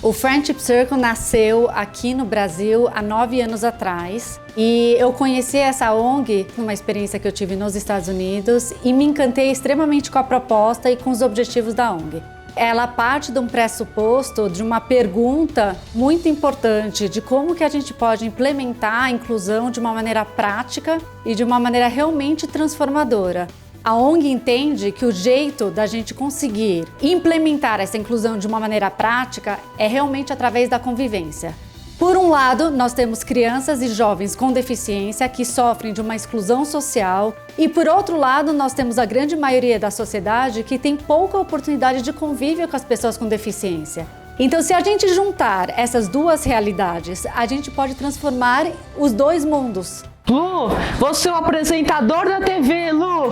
O Friendship Circle nasceu aqui no Brasil há 9 anos atrás e eu conheci essa ONG numa experiência que eu tive nos Estados Unidos e me encantei extremamente com a proposta e com os objetivos da ONG. Ela parte de um pressuposto, de uma pergunta muito importante de como que a gente pode implementar a inclusão de uma maneira prática e de uma maneira realmente transformadora. A ONG entende que o jeito da gente conseguir implementar essa inclusão de uma maneira prática é realmente através da convivência. Por um lado, nós temos crianças e jovens com deficiência que sofrem de uma exclusão social e, por outro lado, nós temos a grande maioria da sociedade que tem pouca oportunidade de convívio com as pessoas com deficiência. Então, se a gente juntar essas duas realidades, a gente pode transformar os dois mundos. Lu, você é o apresentador da TV, Lu!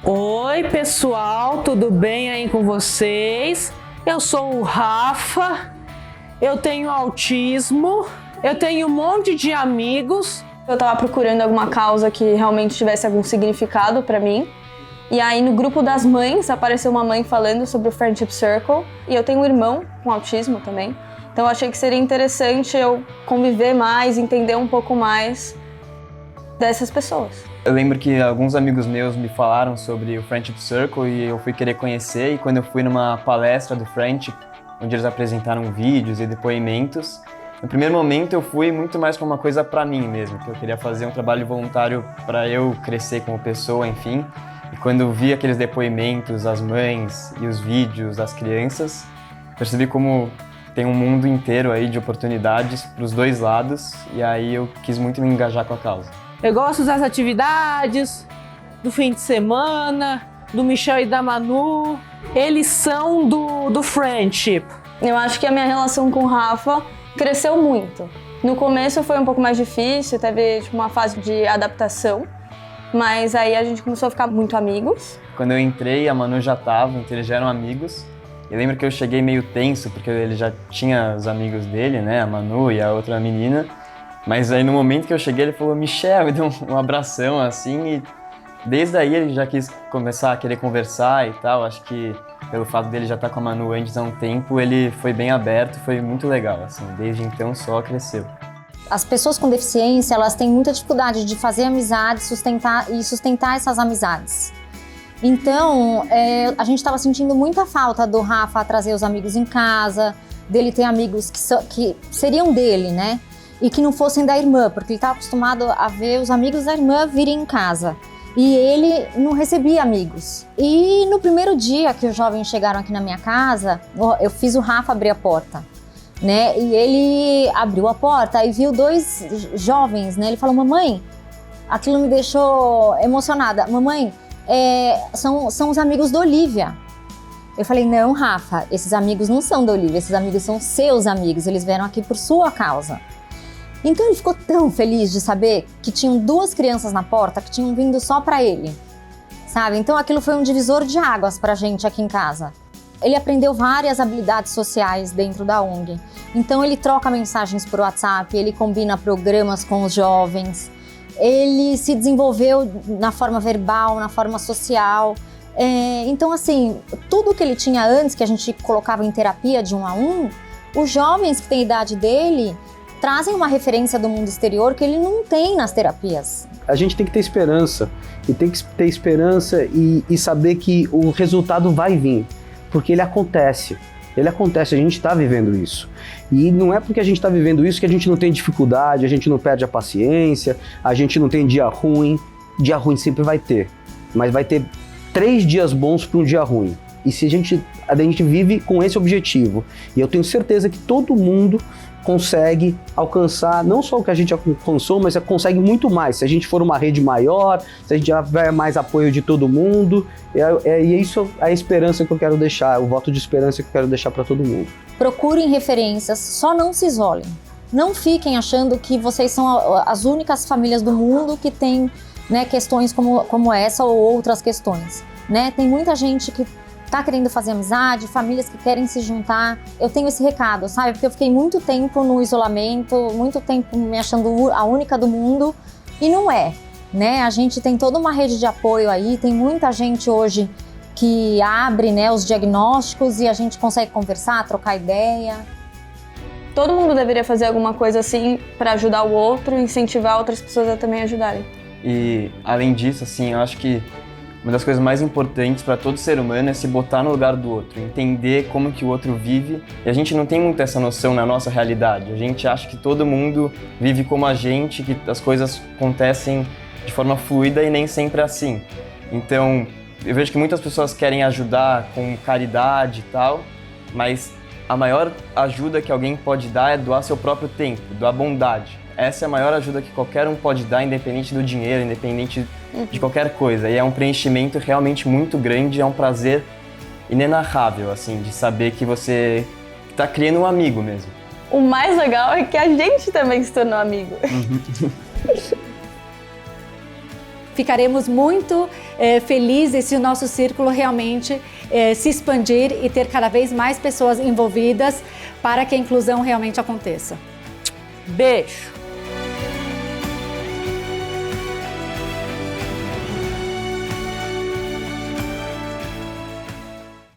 Oi, pessoal, tudo bem aí com vocês? Eu sou o Rafa, eu tenho autismo, eu tenho um monte de amigos. Eu tava procurando alguma causa que realmente tivesse algum significado pra mim. E aí no grupo das mães apareceu uma mãe falando sobre o Friendship Circle. E eu tenho um irmão com autismo também. Então eu achei que seria interessante eu conviver mais, entender um pouco mais dessas pessoas. Eu lembro que alguns amigos meus me falaram sobre o Friendship Circle e eu fui querer conhecer, e quando eu fui numa palestra do Friendship, onde eles apresentaram vídeos e depoimentos, no primeiro momento eu fui muito mais como uma coisa para mim mesmo, que eu queria fazer um trabalho voluntário para eu crescer como pessoa, enfim. E quando eu vi aqueles depoimentos, as mães e os vídeos das crianças, percebi como tem um mundo inteiro aí de oportunidades para os dois lados, e aí eu quis muito me engajar com a causa. Eu gosto das atividades, do fim de semana, do Michel e da Manu. Eles são do Friendship. Eu acho que a minha relação com o Rafa cresceu muito. No começo foi um pouco mais difícil, teve uma fase de adaptação, mas aí a gente começou a ficar muito amigos. Quando eu entrei, a Manu já estava, então eles já eram amigos. Eu lembro que eu cheguei meio tenso, porque ele já tinha os amigos dele, né, a Manu e a outra menina. Mas aí no momento que eu cheguei, ele falou, Michel, me deu um abração assim, e desde aí ele já quis começar a querer conversar e tal. Acho que pelo fato dele já estar com a Manu antes há um tempo, ele foi bem aberto, foi muito legal, assim, desde então só cresceu. As pessoas com deficiência, elas têm muita dificuldade de fazer amizade, sustentar essas amizades. Então, a gente estava sentindo muita falta do Rafa trazer os amigos em casa, dele ter amigos que seriam dele, né? E que não fossem da irmã, porque ele estava acostumado a ver os amigos da irmã virem em casa. E ele não recebia amigos. E no primeiro dia que os jovens chegaram aqui na minha casa, eu fiz o Rafa abrir a porta, né? E ele abriu a porta e viu dois jovens, né? Ele falou, mamãe, aquilo me deixou emocionada. Mamãe, são os amigos da Olivia. Eu falei, não, Rafa, esses amigos não são da Olivia, esses amigos são seus amigos, eles vieram aqui por sua causa. Então ele ficou tão feliz de saber que tinham duas crianças na porta que tinham vindo só para ele, sabe? Então aquilo foi um divisor de águas pra gente aqui em casa. Ele aprendeu várias habilidades sociais dentro da ONG. Então ele troca mensagens por WhatsApp, ele combina programas com os jovens, ele se desenvolveu na forma verbal, na forma social. Então assim, tudo que ele tinha antes, que a gente colocava em terapia de 1 a 1, os jovens que têm a idade dele trazem uma referência do mundo exterior que ele não tem nas terapias. A gente tem que ter esperança, e tem que ter esperança e saber que o resultado vai vir, porque ele acontece, a gente está vivendo isso. E não é porque a gente está vivendo isso que a gente não tem dificuldade, a gente não perde a paciência, a gente não tem dia ruim sempre vai ter, mas vai ter 3 dias bons para um dia ruim. E se a gente vive com esse objetivo, e eu tenho certeza que todo mundo consegue alcançar não só o que a gente alcançou, mas consegue muito mais. Se a gente for uma rede maior, se a gente tiver mais apoio de todo mundo, é isso a esperança que eu quero deixar, o voto de esperança que eu quero deixar para todo mundo. Procurem referências, só não se isolem. Não fiquem achando que vocês são as únicas famílias do mundo que têm, né, questões como essa ou outras questões, né? Tem muita gente que tá querendo fazer amizade, famílias que querem se juntar. Eu tenho esse recado, sabe? Porque eu fiquei muito tempo no isolamento, muito tempo me achando a única do mundo, e não é, né? A gente tem toda uma rede de apoio aí, tem muita gente hoje que abre, né, os diagnósticos e a gente consegue conversar, trocar ideia. todo mundo deveria fazer alguma coisa assim para ajudar o outro, incentivar outras pessoas a também ajudarem. E além disso, assim, eu acho que uma das coisas mais importantes para todo ser humano é se botar no lugar do outro, entender como que o outro vive. E a gente não tem muito essa noção na nossa realidade. A gente acha que todo mundo vive como a gente, que as coisas acontecem de forma fluida e nem sempre é assim. Então, eu vejo que muitas pessoas querem ajudar com caridade e tal, mas a maior ajuda que alguém pode dar é doar seu próprio tempo, doar bondade. Essa é a maior ajuda que qualquer um pode dar, independente do dinheiro, independente de qualquer coisa. E é um preenchimento realmente muito grande, é um prazer inenarrável, assim, de saber que você está criando um amigo mesmo. O mais legal é que a gente também se tornou amigo. Ficaremos muito felizes se o nosso círculo realmente se expandir e ter cada vez mais pessoas envolvidas para que a inclusão realmente aconteça. Beijo!